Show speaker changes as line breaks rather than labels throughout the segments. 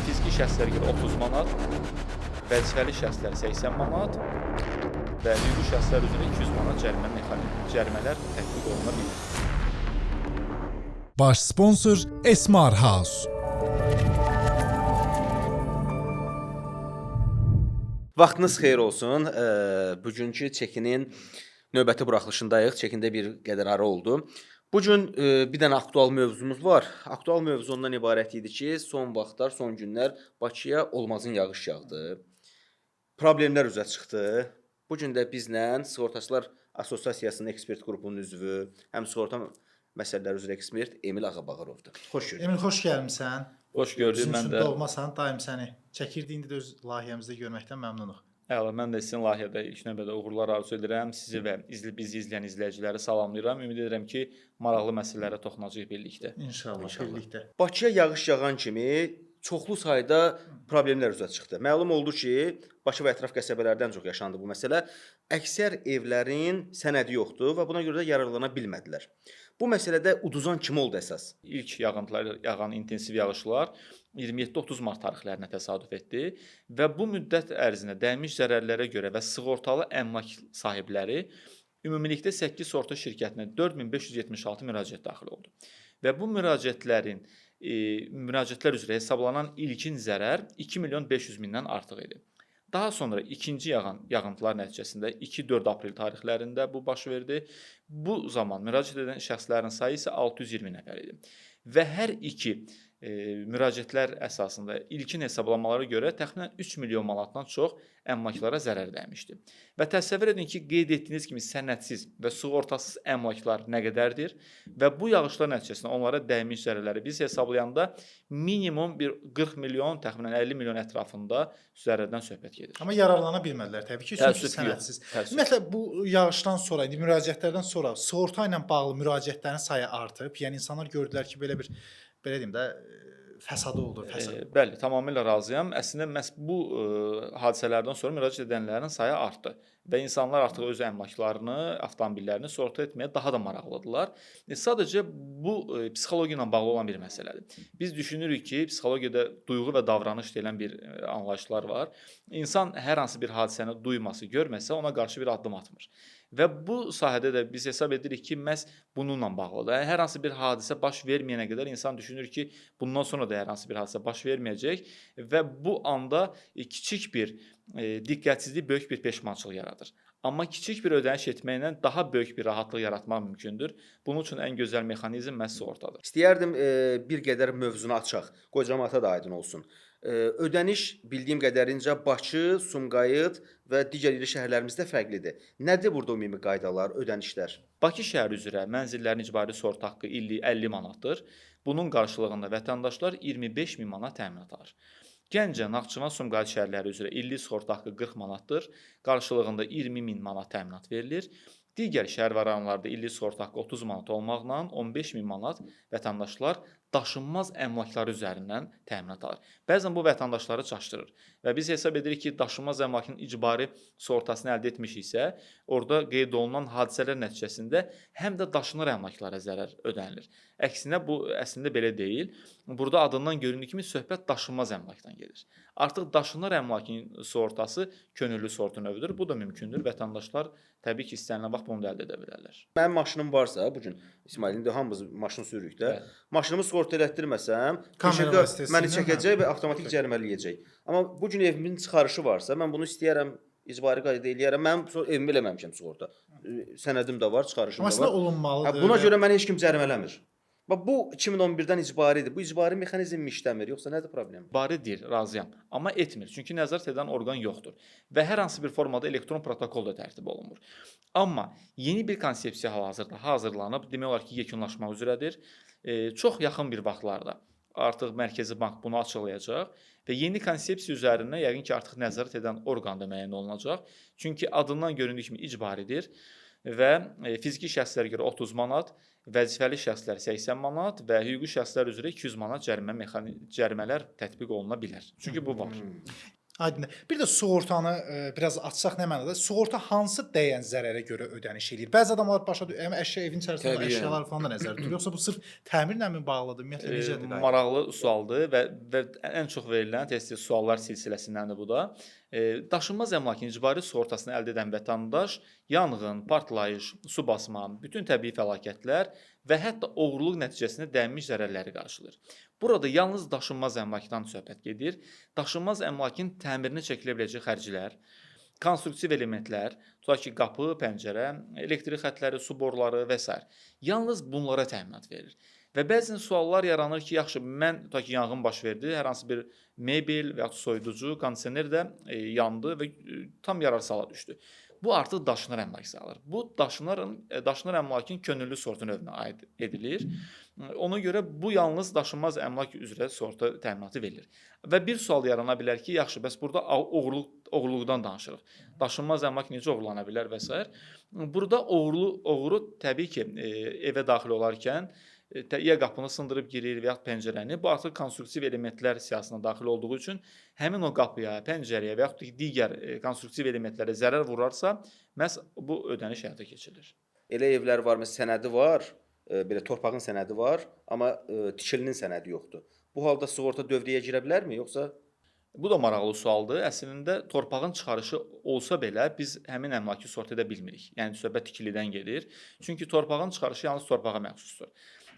fiziki şəxslərə görə 30 manat, vəzifəli şəxslər 80 manat və hüquqi şəxslər üzrə 200 manat cərimələr tətbiq oluna bilər.
Baş sponsor Esmar House.
Vaxtınız xeyir olsun. Bugünkü çekinin növbəti buraxılışındayıq. Çekində bir qədər ara oldu. Bugün bir dənə aktual mövzumuz var. Aktual mövzu ondan ibarət idi ki, son vaxtlar, son günlər Bakıya olmazın yağış yağdı. Problemlər üzə çıxdı. Bugün də bizlə Sığortaçılar Assosiasiyasının ekspert qrupunun üzvü, həm sığorta məsələləri üzrə ekspert Emil Ağabağırovdur. Xoş gördük.
Emil, xoş gəlmisən.
Xoş gördük, mən də.
Doğmasan, daim səni çəkirdiyində də öz layihəmizdə görməkdən məmnunuq.
Əla, mən də sizin layihədə ilk növbədə uğurlar arzu edirəm. Sizi və bizi izləyən izləyiciləri salamlayıram. Ümid edirəm ki, maraqlı məsələlərə toxunacağıq birlikdə.
İnşallah, birlikdə.
Bakıya yağış yağan kimi çoxlu sayda problemlər üzə çıxdı. Məlum oldu ki, Bakı və ətraf qəsəbələrdən çox yaşandı bu məsələ. Əksər evlərin sənədi yoxdur və buna görə də yararlana bilmədilər. Bu məsələdə uduzan kim oldu əsas?
İlk yağan intensiv yağışlar 27-30 mart tarixlərinə təsadüf etdi və bu müddət ərzində dəymiş zərərlərə görə və sığortalı əmlak sahibləri ümumilikdə 8 sığorta şirkətinə 4576 müraciət daxil oldu. Və bu müraciətlər üzrə hesablanan ilkin zərər 2 milyon 500 mindən artıq idi. Daha sonra ikinci yağıntılar nəticəsində 2-4 aprel tarixlərində bu baş verdi. Bu zaman müraciət edən şəxslərin sayı isə 620 nəfər idi. Və hər iki müraciətlər əsasında ilkin hesablamalara görə təxminən 3 milyon manatdan çox əmlaklara zərər dəymişdi. Və təsəvvür edin ki, qeyd etdiyiniz kimi sənədsiz və sığortasız əmlaklar nə qədərdir və bu yağışlar nəticəsində onlara dəymiş zərərləri biz hesablayanda minimum bir 40 milyon, təxminən 50 milyon ətrafında zərərdən söhbət gedir.
Amma yararlana bilmədilər təbii ki, çünki sənədsiz. Ümumiyyətlə bu yağışdan sonra, müraciətlərdən sonra sığorta ilə bağlı müraciətlərin sayı artıb. Yəni insanlar gördülər ki, belə deyim də fəsadı oldu.
Bəli, tamamilə razıyam. Əslində məhz bu hadisələrdən sonra müraciət edənlərin sayı artdı və insanlar artıq öz əmlaklarını, avtomobillərini sığorta etməyə daha da maraqlıdırlar. Sadəcə bu psixologiya ilə bağlı olan bir məsələdir. Biz düşünürük ki, psixologiyada duyğu və davranış deyilən bir anlayışlar var. İnsan hər hansı bir hadisəni duyması, görməsə ona qarşı bir addım atmır. Və bu sahədə də biz hesab edirik ki, məhz bununla bağlıdır. Hər hansı bir hadisə baş verməyənə qədər insan düşünür ki, bundan sonra da hər hansı bir hadisə baş verməyəcək və bu anda kiçik bir diqqətsizlik böyük bir peşmançılıq yaradır. Amma kiçik bir ödəniş etməklə daha böyük bir rahatlıq yaratmaq mümkündür. Bunun üçün ən gözəl mexanizm məhz sığortadır.
İstəyərdim bir qədər mövzunu açaq, qoy cəmaata da aydın olsun. Ödəniş bildiyim qədərincə Bakı, Sumqayıt və digər iri şəhərlərimizdə fərqlidir. Nədir burada ümumi qaydalar, ödənişlər?
Bakı şəhəri üzrə mənzillərin icbari sığorta haqqı illik 50 manatdır. Bunun qarşılığında vətəndaşlar 25 min manat təminat alır. Gəncə, Naxçıvan, Sumqayıt şəhərləri üzrə illik sığorta haqqı 40 manatdır. Qarşılığında 20 min manat təminat verilir. Digər şəhər və rayonlarda illik sığorta haqqı 30 manat olmaqla 15 min manat vətəndaşlar daşınmaz əmlaklar üzərindən təminat alır. Bəzən bu vətəndaşları çaşdırır və biz hesab edirik ki, daşınmaz əmlakın icbari sığortasını əldə etmişiksə, orada qeyd olunan hadisələr nəticəsində həm də daşınır əmlaklara zərər ödənilir. Əksinə bu əslində belə deyil. Burada adından göründüyü kimi söhbət daşınmaz əmlakdan gedir. Artıq daşınır əmlakın sığortası könüllü sığorta növüdür. Bu da mümkündür. Vətəndaşlar təbii ki, istənilən vaxt bunu da əldə edə bilərlər.
Mənim maşınım varsa, bugün İsmail, indi hamımız maşın sürürük də. Maşınımı sığorta elətdirməsəm, məni çəkəcək və avtomatik cərimələyəcək. Amma bugün evimin çıxarışı varsa, mən bunu istəyərəm, icbari qaydada eləyərəm. Mən evimi eləməmişəm sığorta. Sənədim də var, çıxarışım da var.
Aslında olunmalıdır.
Buna görə məni heç kim cərimələmir. Bu 2011-dən icbaridir. Bu icbari mexanizm mi işləmir, yoxsa nədir problem?
İcbaridir, razıyam. Amma etmir. Çünki nəzarət edən orqan yoxdur. Və hər hansı bir formada elektron protokol da tərtib olunmur. Amma yeni bir konsepsiya hal-hazırda hazırlanıb, demək olar ki, yekunlaşmaq üzrədir. Çox yaxın bir vaxtlarda artıq Mərkəzi Bank bunu açıqlayacaq və yeni konsepsiya üzərində yəqin ki, artıq nəzarət edən orqan da müəyyən olunacaq. Çünki adından göründüyü kimi icbaridir və fiziki şəxslərə görə 30 manat, vəzifəli şəxslər 80 manat və hüquqi şəxslər üzrə 200 manat cərimələr tətbiq oluna bilər. Çünki bu var.
Aydın. Bir də sığortanı biraz açsaq nə mənada? Sığorta hansı dəyən zərərə görə ödəniş eləyir? Bəzi adamlar başa düşür, əşya evin içərisində
Təbii,
əşyalar falan da nəzərdə tutulur. Yoxsa bu sırf təmirlə mi bağlıdır? Ümumiyyətlə necədir? qayda?
Maraqlı sualdır və ən çox verilən tez-tez suallar silsiləsindəndir bu da. Daşınmaz əmlakın icbari sığortasını əldə edən vətəndaş yanğın, partlayış, su basma, bütün təbii fəlakətlər və hətta oğurluq nəticəsində dəymiş zərərləri qarşılayır. Burada yalnız daşınmaz əmlakdan söhbət gedir. Daşınmaz əmlakın təmirinə çəkilə biləcək xərclər, konstruktiv elementlər, tutaq ki, qapı, pəncərə, elektrik xətləri, su boruları və s. yalnız bunlara təminat verir. Və bəzən suallar yaranır ki, yaxşı, mən tutaq ki, yanğın baş verdi, hər hansı bir mebel və ya soyuducu, kondisioner də yandı və tam yararsız hala düşdü. Bu artıq daşınar əmlak sayılır. Bu daşınar əmlakın könüllü sığorta növünə aid edilir. Ona görə bu yalnız daşınmaz əmlak üzrə sığorta təminatı verilir. Və bir sual yarana bilər ki, yaxşı, bəs burada oğurluqdan danışırıq. Daşınmaz əmlak necə oğurlana bilər və s. Burada oğru təbii ki, evə daxil olarkən ya qapını sındırıb girir və ya pəncərəni. Bu artıq konstruktiv elementlər siyahısına daxil olduğu üçün həmin o qapıya, pəncərəyə və yaxud digər konstruktiv elementlərə zərər vurarsa, məhz bu ödəniş həyata keçirilir.
Elə evlər var, məsələn, sənədi var, belə torpağın sənədi var, amma tikilinin sənədi yoxdur. Bu halda sığorta dövrəyə girə bilərmi, yoxsa?
Bu da maraqlı sualdır. Əslində torpağın çıxarışı olsa belə biz həmin əmlakı sığorta edə bilmirik. Yəni söhbət tikilidən gedir. Çünki torpağın çıxarışı yalnız torpağa məxsusdur.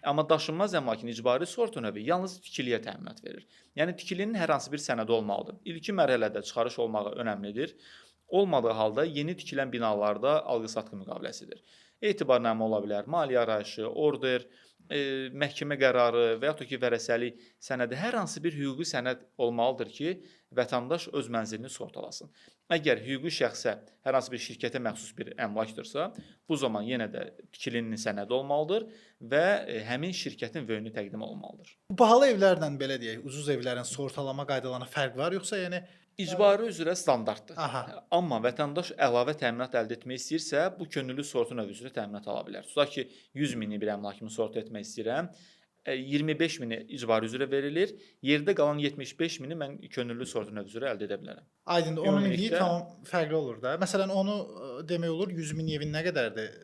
Amma daşınmaz əmlakın icbari sığorta növü yalnız tikiliyə təminat verir. Yəni tikilinin hər hansı bir sənədi olmalıdır. İlkin mərhələdə çıxarış olmağı önəmlidir. Olmadığı halda yeni tikilən binalarda alqı-satqı müqaviləsidir. Etibarnamə ola bilər, maliyyə arayışı, order, məhkəmə qərarı və yaxud da ki, vərəsəlik sənədi, hər hansı bir hüquqi sənəd olmalıdır ki, vətəndaş öz mənzilini sığortalasın. Əgər hüquqi şəxsə, hər hansı bir şirkətə məxsus bir əmlakdırsa, bu zaman yenə də tikilinin sənədi olmalıdır və həmin şirkətin vöyünü təqdim olunmalıdır.
Bu bahalı evlərlə belə deyək, ucuz evlərin sığortalama qaydalarına fərq var, yoxsa yəni
İcbari üzrə standartdır.
Aha.
Amma vətəndaş əlavə təminat əldə etmək istəyirsə, bu könüllü sığorta növü üzrə təminat ala bilər. Tutaq ki, 100 minlik bir əmlakımı sığorta etmək istəyirəm. 25 mini icbari üzrə verilir. Yerdə qalan 75 mini mən könüllü sığorta növü üzrə əldə edə bilərəm.
Aydındır. Onun illiyi tamam fərqli olur da. Məsələn, onu demək olur 100 min evin nə qədərdir?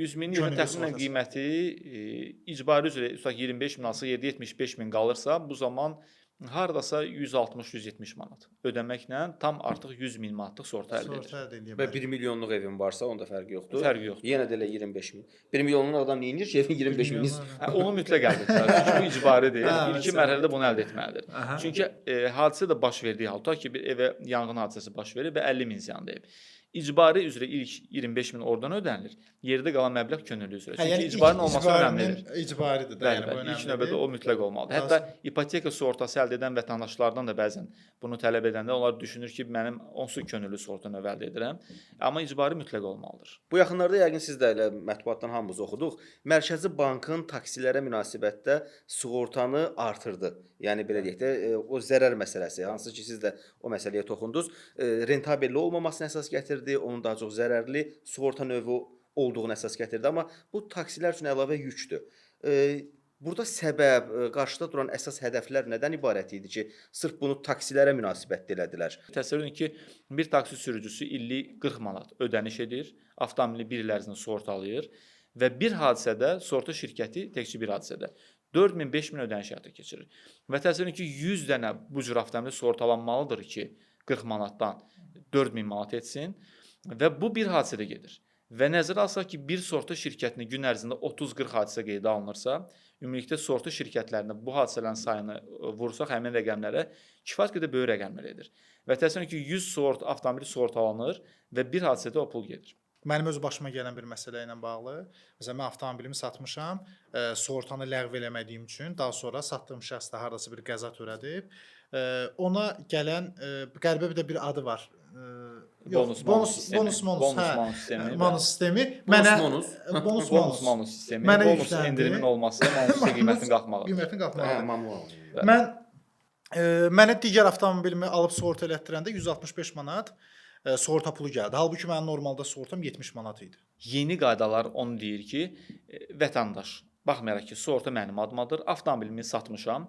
100 min evin təxminən qiyməti icbari üzrə tutaq 25 min alsa, yerdə 75 min qalırsa, bu zaman hardasa 160-170 manat ödəməklə tam artıq 100 min manatlıq sığorta əldə edir.
Və 1 milyonluq evin varsa, onda fərqi yoxdur.
Fərqi yoxdur.
Yenə də elə 25 min. 1 milyonluq adam nə edir ki, evin 25 mini?
Onu mütləq əldə etməlidir. Çünki bu icbaridir. İlkin mərhələdə bunu əldə etməlidir. Çünki hadisə də baş verdiyi halda ki, bir evə yanğın hadisəsi baş verir və 50 min ziyan dəyib. İcbari üzrə ilk 25 min oradan ödənilir. Yerdə qalan məbləğ könüllü üzrə. Çünki icbarinin olması önəmlidir.
İcbaridir
da, yəni bu önəmlidir. İlk növbədə o mütləq olmalıdır. Hətta ipoteka sığortası əldə edən vətəndaşlardan da bəzən bunu tələb edəndə onlar düşünür ki, mənim onsuz könüllü sığorta növü əldə edirəm. Amma icbari mütləq olmalıdır.
Bu yaxınlarda yəqin siz də elə mətbuatdan hamımız oxuduq. Mərkəzi Bankın taksilərə münasibətdə sığortanı artırdı. Yəni belə deyək də, o zərər məsələsi, hansı ki siz də o məsələyə toxundunuz, rentabelli olmamasına əsas gətirdi, onun daha çox zərərli sığorta növü olduğunu əsas gətirdi. Amma bu taksilər üçün əlavə yükdür. Burada səbəb, qarşıda duran əsas hədəflər nədən ibarət idi ki, sırf bunu taksilərə münasibətdə elədilər?
Təsəvvür edin ki, bir taksi sürücüsü illik 40 manat ödəniş edir, avtomobili bir il ərzində sığortalayır və bir hadisədə sığorta şirkəti təkcə bir hadisədə 4000-5000 ödəniş həyata keçirir. Və təsəvvür edin ki, 100 dənə bu cür avtomobil sığortalanmalıdır ki, 40 manatdan 4000 manat etsin və bu bir hadisədə gedir. Və nəzərə alsaq ki, bir sığorta şirkətinin gün ərzində 30-40 hadisə qeydə alınırsa, ümumilikdə sığorta şirkətlərində bu hadisələrin sayını vursaq həmin rəqəmlərə kifayət qədər böyük rəqəmlər edir. Və təsəvvür edin ki, 100 avtomobil sığortalanır və bir hadisədə o pul gedir.
Mənim öz başıma gələn bir məsələ ilə bağlı, məsələn, mən avtomobilimi satmışam, sığortanı ləğv eləmədiyim üçün, daha sonra satdığım şəxs də hardasa bir qəza törədib, ona gələn qəribə bir də bir adı var.
Bonus
sistemi.
Bonus sistemi. Bonus endirimin olması, bonusun qiymətin qalxmağı.
Mənə digər avtomobilimi alıb sığorta elətdirəndə 165 manat sığorta pulu gəldi. Halbuki mənim normalda sığortam 70 manat idi.
Yeni qaydalar onu deyir ki, vətəndaş, baxmayaraq ki, sığorta mənim adımadır, avtomobilimi satmışam,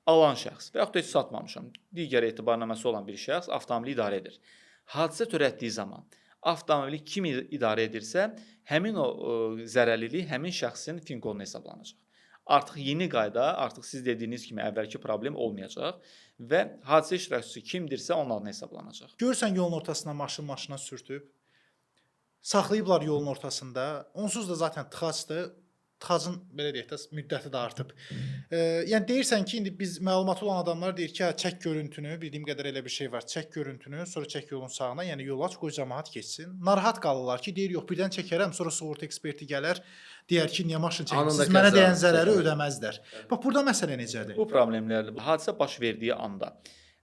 Alan şəxs və yaxud da heç satmamışam, digər etibarnaməsi olan bir şəxs avtomobili idarə edir. Hadisə törətdiyi zaman avtomobili kim idarə edirsə, həmin o zərərlilik həmin şəxsin finqonuna hesablanacaq. Artıq yeni qayda, artıq siz dediyiniz kimi əvvəlki problem olmayacaq və hadisə iştirakçısı kimdirsə onun adına hesablanacaq.
Görürsən yolun ortasına maşına sürtüb, saxlayıblar yolun ortasında. Onsuz da zaten tıxacdır. Tıxacın belə deyək də müddəti də artıb. Yəni deyirsən ki, indi biz məlumatı olan adamlar deyir ki, hə, çək görüntünü, bildiyim qədər elə bir şey var. Çək görüntünü, sonra çək yolun sağına, yəni yolu aç, qoy cəmaət keçsin. Narahat qalırlar ki, deyir yox, birdən çəkərəm, sonra sığorta eksperti gələr, deyər ki, niyə maşın çəkmisiniz? Mənə dəyən zərəri ödəməzlər. Bax burada məsələ necədir?
Bu problemlərdir. Hadisə baş verdiyi anda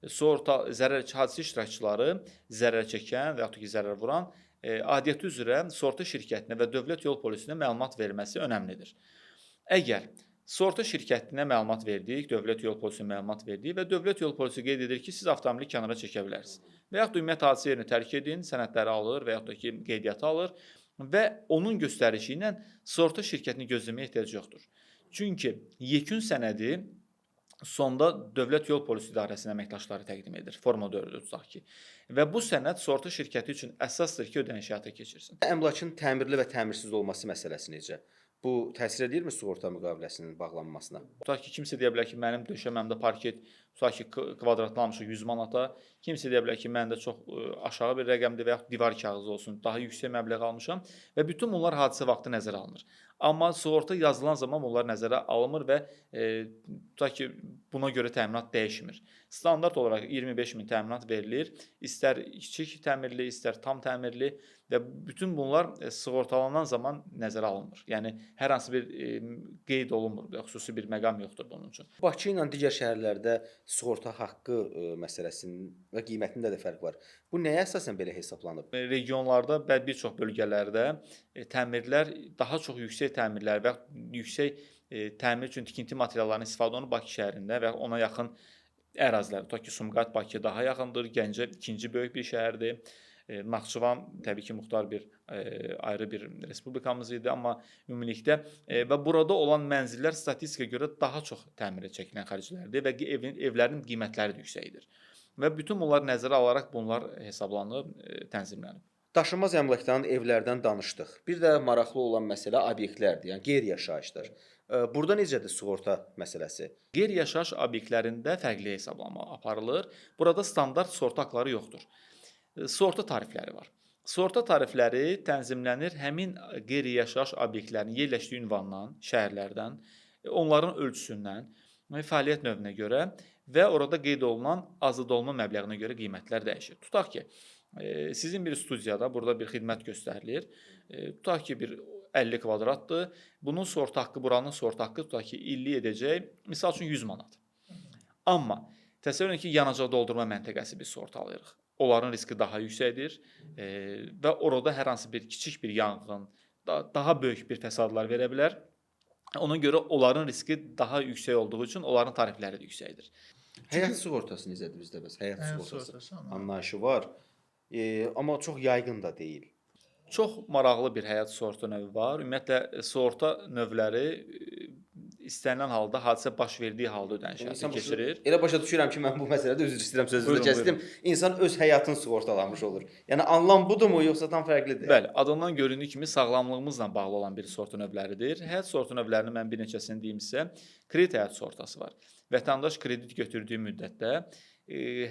sığorta hadisə iştirakçıları zərər çəkən və yaxud da ki, zərər vuran aidiyyəti üzrə sığorta şirkətinə və dövlət yol polisinə məlumat verməsi önəmlidir. Əgər sığorta şirkətinə məlumat verdik, dövlət yol polisinə məlumat verdik və dövlət yol polisi qeyd edir ki, siz avtomobili kənara çəkə bilərsiniz. Və yaxud da ümumiyyətlə hadisə yerini tərk edin, sənədləri alır və yaxud da ki, qeydiyyatı alır və onun göstərişi ilə sığorta şirkətini gözləməyə ehtiyac yoxdur. Çünki yekun sənədi sonda Dövlət Yol Polisi İdarəsinin əməkdaşları təqdim edir. Forma 4-ü tutaq ki. Və bu sənəd sığorta şirkəti üçün əsasdır ki, ödəniş həyata keçirsin.
Əmlakın təmirli və təmirsiz olması məsələsi necə? Bu təsir edirmi sığorta müqaviləsinin bağlanmasına?
Tutaq ki, kimsə deyə bilər ki, mənim döşəməmdə parket tutaq ki, kvadratını almışıq 100 manata. Kimsə deyə bilər ki, məndə çox aşağı bir rəqəmdir və yaxud divar kağızı olsun, daha yüksək məbləğ almışam və bütün bunlar hadisə vaxtı nəzərə alınır. Amma sığorta yazılan zaman bunlar nəzərə alınmır və tutaq ki, buna görə təminat dəyişmir. Standart olaraq 25.000 təminat verilir. İstər kiçik təmirli, istər tam təmirli və bütün bunlar sığortalanan zaman nəzərə alınmır. Yəni hər hansı bir qeyd olunmur, xüsusi bir məqam yoxdur bunun üçün.
Bakı ilə digər şəhərlərdə sığorta haqqı məsələsinin və qiymətində də fərq var. Bu nəyə əsasən belə hesablanıb?
Regionlarda və bir çox bölgələrdə təmirlər daha çox yüksək təmirlər və yüksək təmir üçün tikinti materiallarının istifadə olunur Bakı şəhərində və ona yaxın ərazilər. Tutaq ki, Sumqayıt Bakıya daha yaxındır, Gəncə ikinci böyük bir şəhərdir. Naxçıvan təbii ki, muxtar bir ayrı bir respublikamız idi, amma ümumilikdə və burada olan mənzillər statistikaya görə daha çox təmirə çəkilən xərclərdir və evlərin qiymətləri də yüksəkdir. Və bütün bunlar nəzərə alaraq bunlar hesablanıb, tənzimlənib.
Daşınmaz əmlakdan, evlərdən danışdıq. Bir də maraqlı olan məsələ obyektlərdir, yəni qeyri-yaşayışdır. Burada necədir sığorta məsələsi?
Qeyri-yaşayış obyektlərində fərqli hesablama aparılır. Burada standart sığorta haqları yoxdur. Sığorta tarifləri var. Sığorta tarifləri tənzimlənir həmin qeyri-yaşayış obyektlərinin yerləşdiyi ünvandan, şəhərlərdən, onların ölçüsündən, fəaliyyət növünə görə və orada qeyd olunan azad olma məbləğinə görə qiymətlər dəyişir. Tutaq ki, sizin bir studiyada burada bir xidmət göstərilir. Tutaq ki, bir 50 kvadratdır. Bunun sığorta haqqı, buranın sığorta haqqı tutaq ki, illik edəcək, misal üçün 100 manat. Amma təsəvvür edin ki, yanacaq doldurma məntəqəsi biz sığortalayırıq. Onların riski daha yüksəkdir və orada hər hansı bir kiçik bir yanğın, daha böyük bir fəsadlar verə bilər. Ona görə onların riski daha yüksək olduğu üçün onların tarifləri də yüksəkdir.
Həyat sığortası necədir bizdə bəs? Həyat sığortası anlayışı var, amma çox yayğın da deyil.
Çox maraqlı bir həyat sığorta növü var. Ümumiyyətlə sığorta növləri istənilən halda hadisə baş verdiyi halda ödəniş həyata keçirir.
Elə başa düşürəm ki, mən bu məsələdə üzr istəyirəm, sözünüzü kəsdim. İnsan öz həyatını sığortalamış olur. Yəni anlam budurmu, yoxsa tam fərqlidir?
Bəli, adından göründüyü kimi sağlamlığımızla bağlı olan bir sığorta növləridir. Həyat sığorta növlərinin mən bir neçəsini deyim sizə. Kredit həyat sığortası var. Vətəndaş kredit götürdüyü müddətdə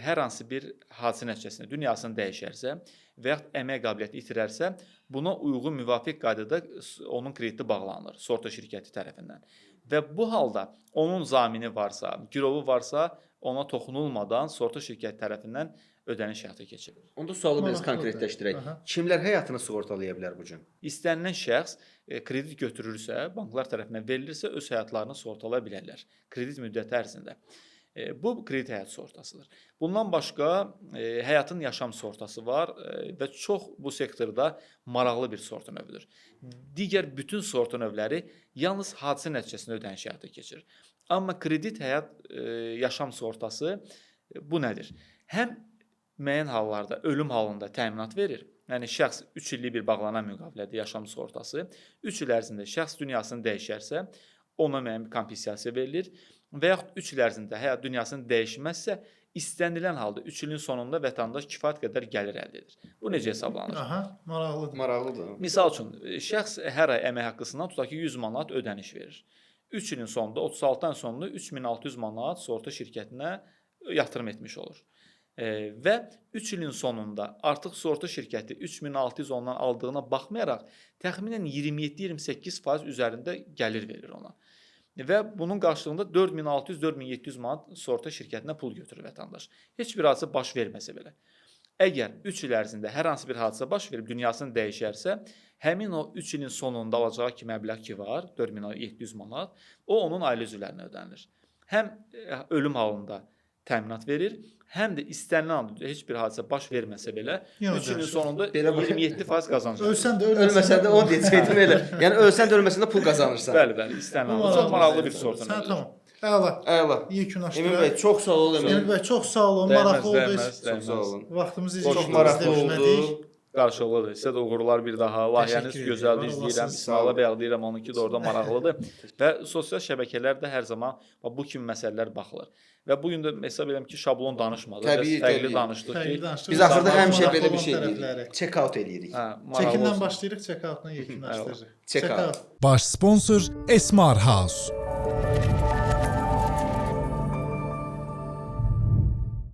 hər hansı bir hadisə nəticəsində dünyasını dəyişərsə və yaxud əmək qabiliyyəti itirərsə, buna uyğun müvafiq qaydada onun krediti bağlanır sığorta şirkəti tərəfindən. Və bu halda onun zamini varsa, girovu varsa, ona toxunulmadan sığorta şirkəti tərəfindən ödəniş həyata keçirilir.
Onda sualı biraz konkretləşdirək. Kimlər həyatını sığortalaya bilər bu gün?
İstənilən şəxs kredit götürürsə, banklar tərəfindən verilirsə, öz həyatlarını sığortalaya bilərlər kredit müddəti ərzində. Bu kredit həyat sığortasıdır. Bundan başqa həyatın yaşam sığortası var və çox bu sektorda maraqlı bir sığorta növüdür. Digər bütün sığorta növləri yalnız hadisə nəticəsində ödəniş həyata keçirir. Amma kredit həyat yaşam sığortası bu nədir? Həm müəyyən hallarda ölüm halında təminat verir. Yəni şəxs 3 illik bir bağlanan müqavilədə yaşam sığortası 3 il ərzində şəxs dünyasını dəyişərsə, ona müəyyən bir kompensasiya verilir. və yaxud 3 il ərzində həyat dünyasını dəyişməzsə, istənilən halda 3 ilin sonunda vətəndaş kifayət qədər gəlir əldə edir. Bu necə hesablanır?
Aha, maraqlıdır.
Maraqlıdır.
Misal üçün, şəxs hər ay əmək haqqısından tutaq ki, 100 manat ödəniş verir. 3 ilin sonunda, 36 ayın sonunda 3600 manat sığorta şirkətinə yatırım etmiş olur. Və 3 ilin sonunda artıq sığorta şirkəti 3600 ondan aldığına baxmayaraq təxminən 27-28% üzərində gəlir verir ona. Və bunun qarşılığında 4600-4700 manat sığorta şirkətinə pul götürür vətəndaş. Heç bir hadisə baş verməsə belə. Əgər 3 il ərzində hər hansı bir hadisə baş verib dünyasını dəyişərsə, həmin o 3 ilin sonunda alacağı ki məbləğ ki var, 4700 manat, o onun ailə üzvlərinə ödənilir. Həm ölüm halında təminat verir, həm də istənilən halda heç bir hadisə baş verməsə belə 3 ilin sonunda 27% qazancaq.
Ölsən də,
Ölməsən də o deyəcəkdim elə. Yəni ölsən də ölməsən də pul qazanırsan.
Bəli, bəli, istənilən halda. Çox maraqlı bir sortun.
Sən tamam. Əla.
Əla.
Yekunlaşdıraq.
Emin bəy, çox sağ ol Emin.
Emin bəy, çox sağ olun, maraqlı oldu.
Çox sağ olun.
Vaxtımızı
Çox maraqlı oldu.
Qarşılıqlıdır. Sizə də uğurlar bir daha. Layihəniz
Təşəkkür
gözəldir,
edirəm.
izləyirəm. İsmaila bəy deyirəm, onunki də orada maraqlıdır. Və sosial şəbəkələrdə hər zaman bu kimi məsələlər baxılır. Və bu gün də hesab edirəm ki, şablon danışmadı.
Təbii,
Fərqli
təbii.
danışdıq ki,
Biz axırda həmişə
Maraqlı
belə bir
olan
şey
tərəfləri.
deyirik. Check out eləyirik.
maraqlı
Çekindən
olsun.
başlayırıq, check-outla yekunlaşdırırıq.
Check out.
Baş sponsor Esmar House.